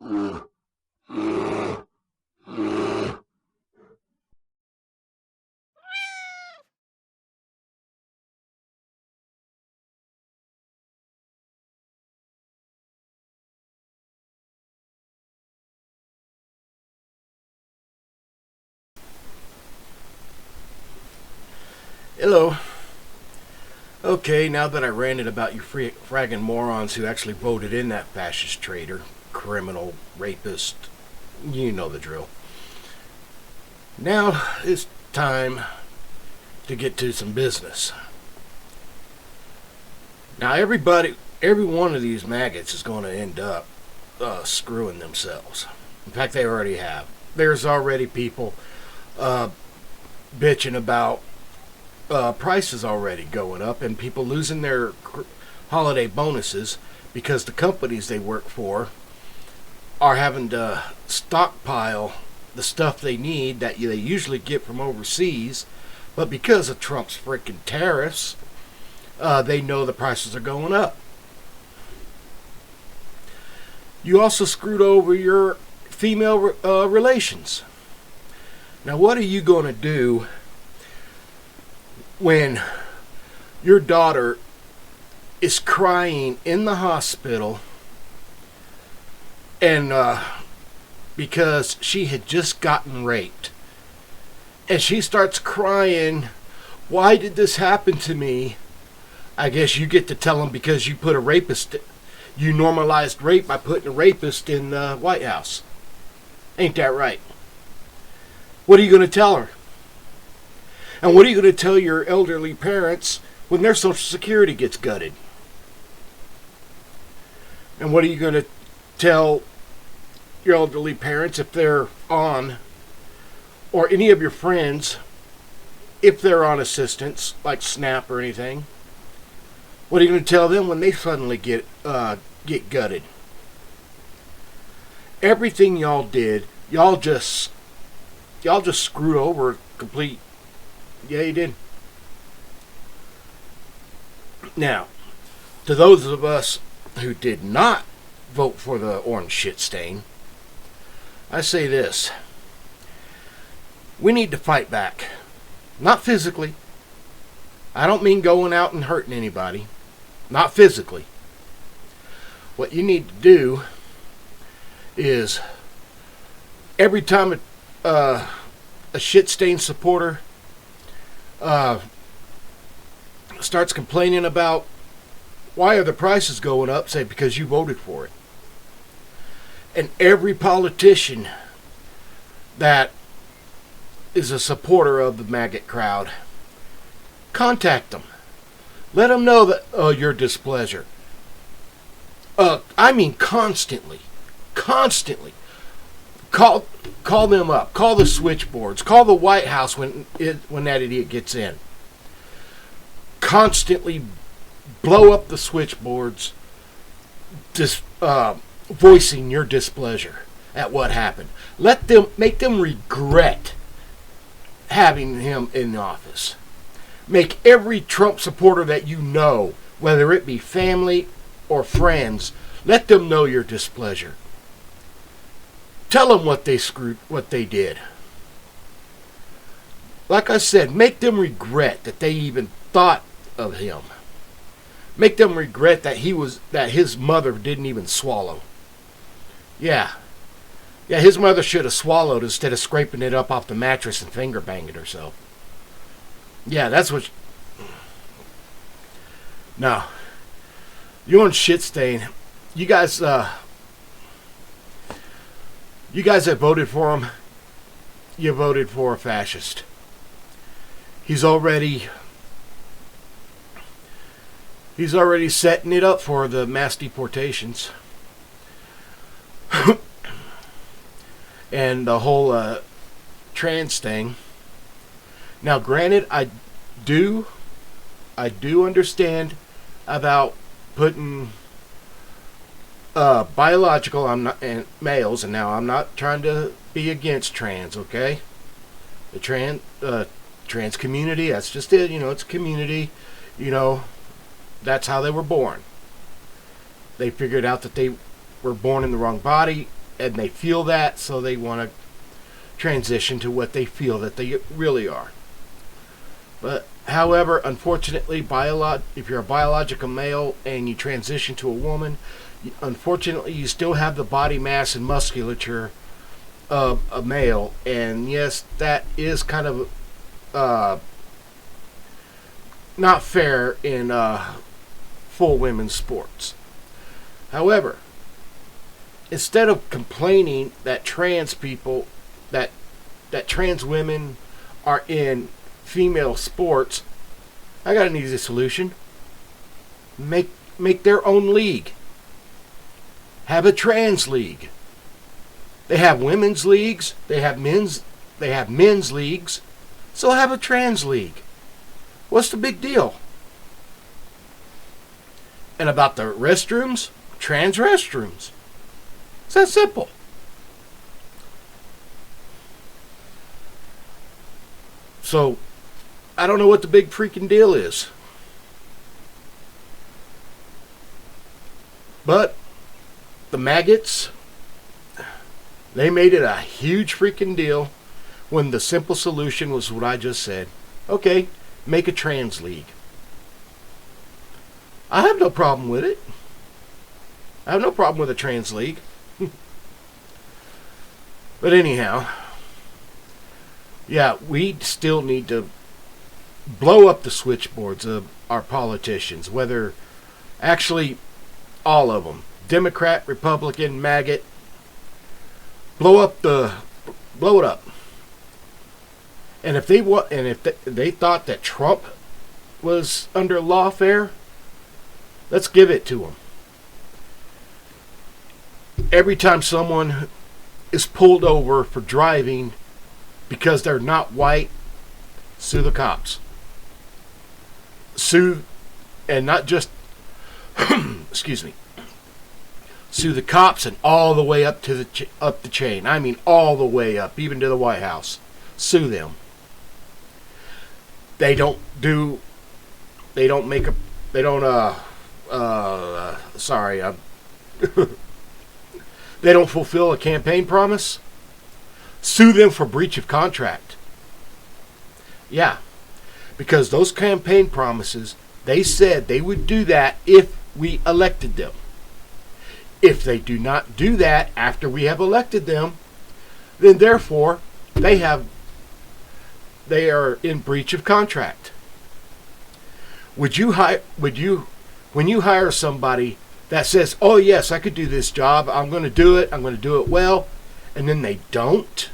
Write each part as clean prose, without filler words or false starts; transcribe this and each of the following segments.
Hello. Okay, now that I ranted about you fragging morons who actually voted in that fascist traitor, criminal, rapist, you know the drill. Now it's time to get to some business. Now every one of these maggots is going to end up screwing themselves. In fact, they already have. There's already people bitching about prices already going up and people losing their holiday bonuses because the companies they work for are having to stockpile the stuff they need that they usually get from overseas, but because of Trump's freaking tariffs, they know the prices are going up. You also screwed over your female relations. Now, what are you going to do when your daughter is crying in the hospital and because she had just gotten raped, and she starts crying, why did this happen to me? I guess you get to tell them because you put a rapist, you normalized rape by putting a rapist in the White House. Ain't that right? What are you going to tell her? And what are you going to tell your elderly parents when their Social Security gets gutted? And what are you going to tell your elderly parents if they're on, or any of your friends, if they're on assistance, like SNAP or anything? What are you going to tell them when they suddenly get gutted? Everything y'all did, y'all just screwed over complete. Yeah, you did. Now, to those of us who did not vote for the orange shit stain, I say this. We need to fight back. Not physically. I don't mean going out and hurting anybody. Not physically. What you need to do is every time a shit stain supporter starts complaining about why are the prices going up, say because you voted for it. And every politician that is a supporter of the maggot crowd, contact them. Let them know that your displeasure. I mean constantly. Call them up. Call the switchboards. Call the White House when that idiot gets in. Constantly blow up the switchboards, just voicing your displeasure at what happened. Make them regret having him in office. Make every Trump supporter that you know, whether it be family or friends, let them know your displeasure. Tell them what they did. Like I said, make them regret that they even thought of him. Make them regret that his mother didn't even swallow. Yeah, his mother should have swallowed instead of scraping it up off the mattress and finger banging herself. Yeah, that's what. No, you on shit stain. You guys that voted for him, you voted for a fascist. He's already setting it up for the mass deportations. And the whole trans thing. Now, granted, I do understand about putting biological and males, and now I'm not trying to be against trans, okay? The trans community, that's just it, it's a community, that's how they were born. They figured out that they were born in the wrong body, and they feel that, so they want to transition to what they feel that they really are. But however, unfortunately, if you're a biological male and you transition to a woman, unfortunately, you still have the body mass and musculature of a male, and yes, that is kind of not fair in full women's sports. However, instead of complaining that trans people, that trans women are in female sports, I got an easy solution. Make their own league. Have a trans league. They have women's leagues, they have men's leagues, so have a trans league. What's the big deal? And about the restrooms, trans restrooms. It's that simple. So, I don't know what the big freaking deal is. But the maggots, they made it a huge freaking deal when the simple solution was what I just said. Okay, make a trans league. I have no problem with it. I have no problem with a trans league. But anyhow, yeah, we still need to blow up the switchboards of our politicians, whether actually all of them, Democrat, Republican, maggot, blow it up. And if they thought that Trump was under lawfare, let's give it to them. Every time someone is pulled over for driving because they're not white, sue the cops. Sue, and not just, excuse me, sue the cops and all the way up to the chain. I mean, all the way up, even to the White House. Sue them. They don't fulfill a campaign promise. Sue them for breach of contract. Yeah, because those campaign promises, they said they would do that if we elected them. If they do not do that after we have elected them, then therefore they are in breach of contract. When you hire somebody that says, "Oh yes, I could do this job. I'm going to do it well," and then they don't,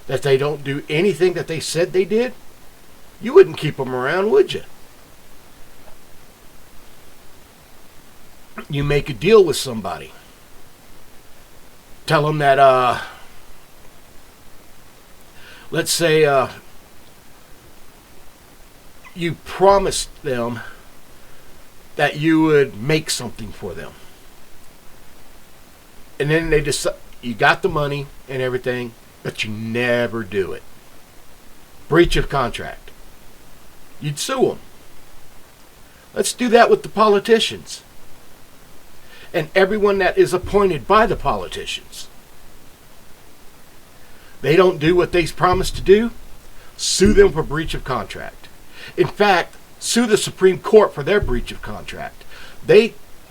that they don't do anything that they said they did, you wouldn't keep them around, would you? You make a deal with somebody. Tell them that, let's say you promised them that you would make something for them. And then they decide, you got the money and everything, but you never do it. Breach of contract. You'd sue them. Let's do that with the politicians. And everyone that is appointed by the politicians. They don't do what they promised to do, sue them for breach of contract. In fact, sue the Supreme Court for their breach of contract.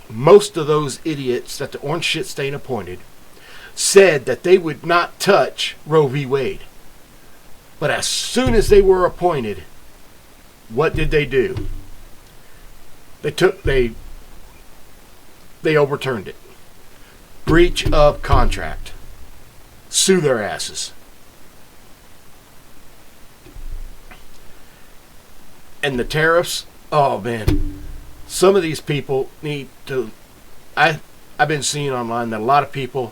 Most of those idiots that the orange shit stain appointed said that they would not touch Roe v. Wade. But as soon as they were appointed, what did they do? They overturned it. Breach of contract. Sue their asses. And the tariffs, oh man, some of these people need to, I've been seeing online that a lot of people,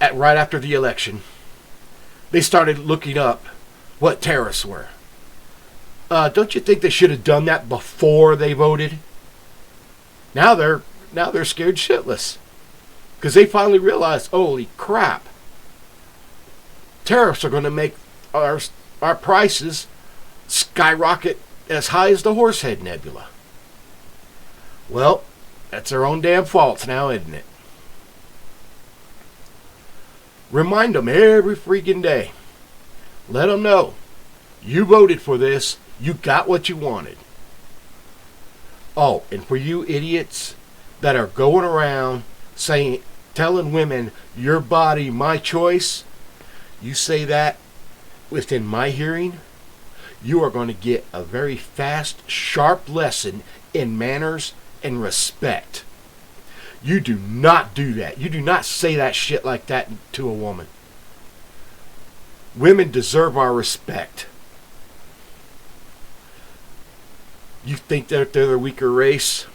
right after the election, they started looking up what tariffs were. Don't you think they should have done that before they voted? Now they're scared shitless because they finally realized, holy crap, tariffs are going to make our prices skyrocket as high as the Horsehead Nebula. Well, that's their own damn fault now, isn't it? Remind them every freaking day. Let them know. You voted for this. You got what you wanted. Oh, and for you idiots that are going around telling women, your body, my choice, you say that within my hearing, you are going to get a very fast, sharp lesson in manners and respect. You do not do that. You do not say that shit like that to a woman. Women deserve our respect. You think that they're the weaker race?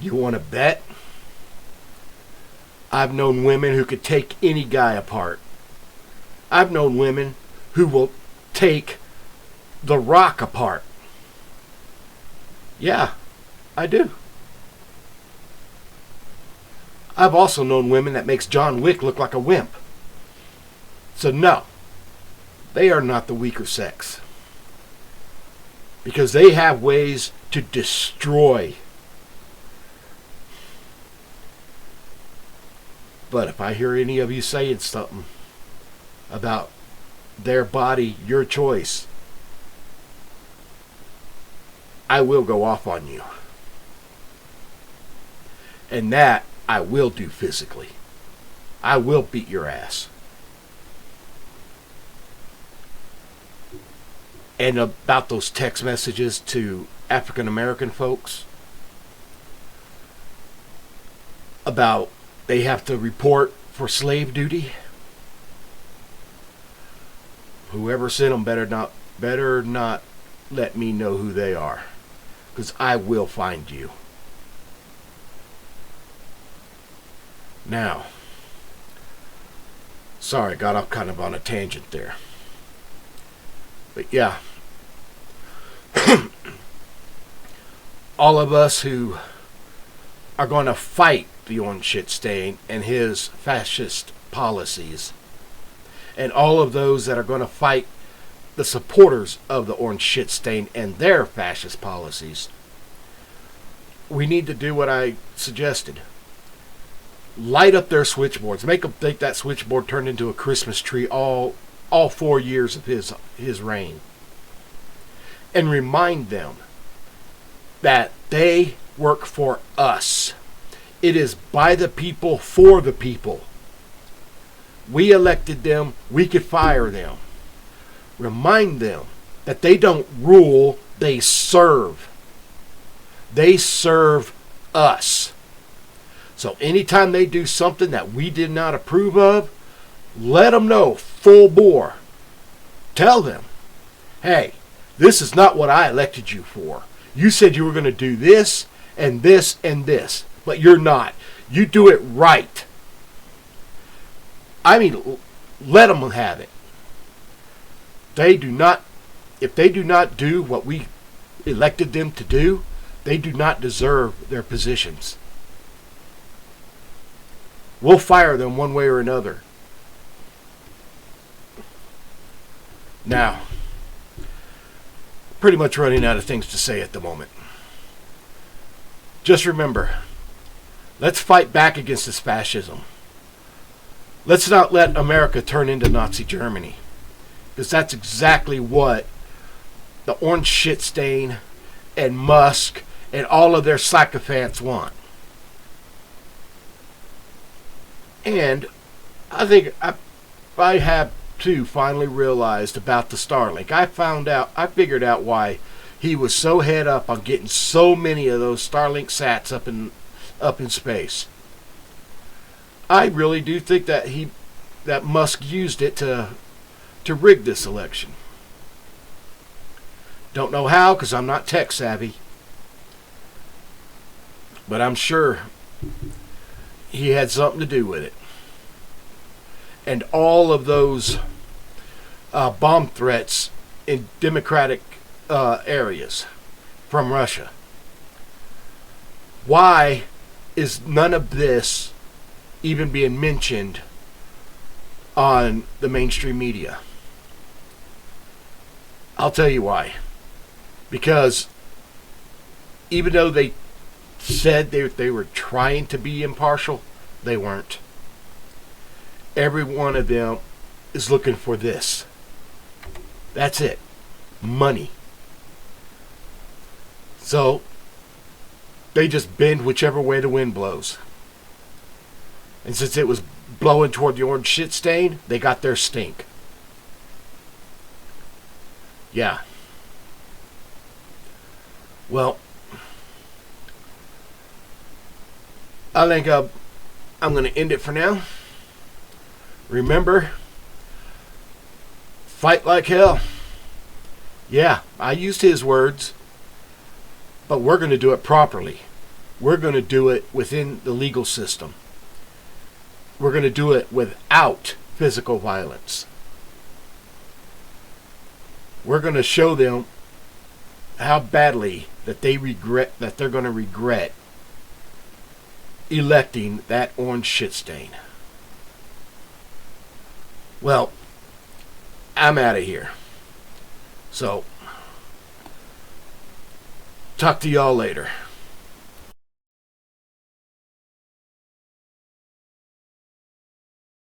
You want to bet? I've known women who could take any guy apart. I've known women who will take the Rock apart. Yeah, I do. I've also known women that makes John Wick look like a wimp. So no, they are not the weaker sex. Because they have ways to destroy. But if I hear any of you saying something about their body, your choice, I will go off on you. And that I will do physically. I will beat your ass. And about those text messages to African American folks about they have to report for slave duty. Whoever sent them better not let me know who they are, because I will find you. Now, sorry, got off kind of on a tangent there. But yeah, all of us who are going to fight the orange shit stain and his fascist policies, and all of those that are going to fight the supporters of the orange shit stain and their fascist policies, we need to do what I suggested. Light up their switchboards. Make them think that switchboard turned into a Christmas tree all 4 years of his reign. And remind them that they work for us. It is by the people, for the people. We elected them. We could fire them. Remind them that they don't rule, they serve. They serve us. So anytime they do something that we did not approve of, let them know full bore. Tell them, hey, this is not what I elected you for. You said you were going to do this and this and this, but you're not. You do it right. I mean, let them have it. If they do not do what we elected them to do, they do not deserve their positions. We'll fire them one way or another. Now, pretty much running out of things to say at the moment. Just remember, let's fight back against this fascism. Let's not let America turn into Nazi Germany. Because that's exactly what the orange shit stain and Musk and all of their sycophants want. And I think I have too finally realized about the Starlink. I figured out why he was so head up on getting so many of those Starlink sats up in space. I really do think that Musk used it to rig this election. Don't know how, because I'm not tech savvy. But I'm sure he had something to do with it. And all of those bomb threats in democratic areas from Russia. Why is none of this even being mentioned on the mainstream media? I'll tell you why. Because even though they said they were trying to be impartial, they weren't. every one of them is looking for this. That's it. Money. So they just bend whichever way the wind blows. And since it was blowing toward the orange shit stain, they got their stink. Yeah. Well, I think I'm going to end it for now. Remember, fight like hell. Yeah, I used his words, but we're going to do it properly. We're going to do it within the legal system. We're going to do it without physical violence. We're going to show them how badly that they're going to regret electing that orange shit stain. Well, I'm out of here. So, talk to y'all later.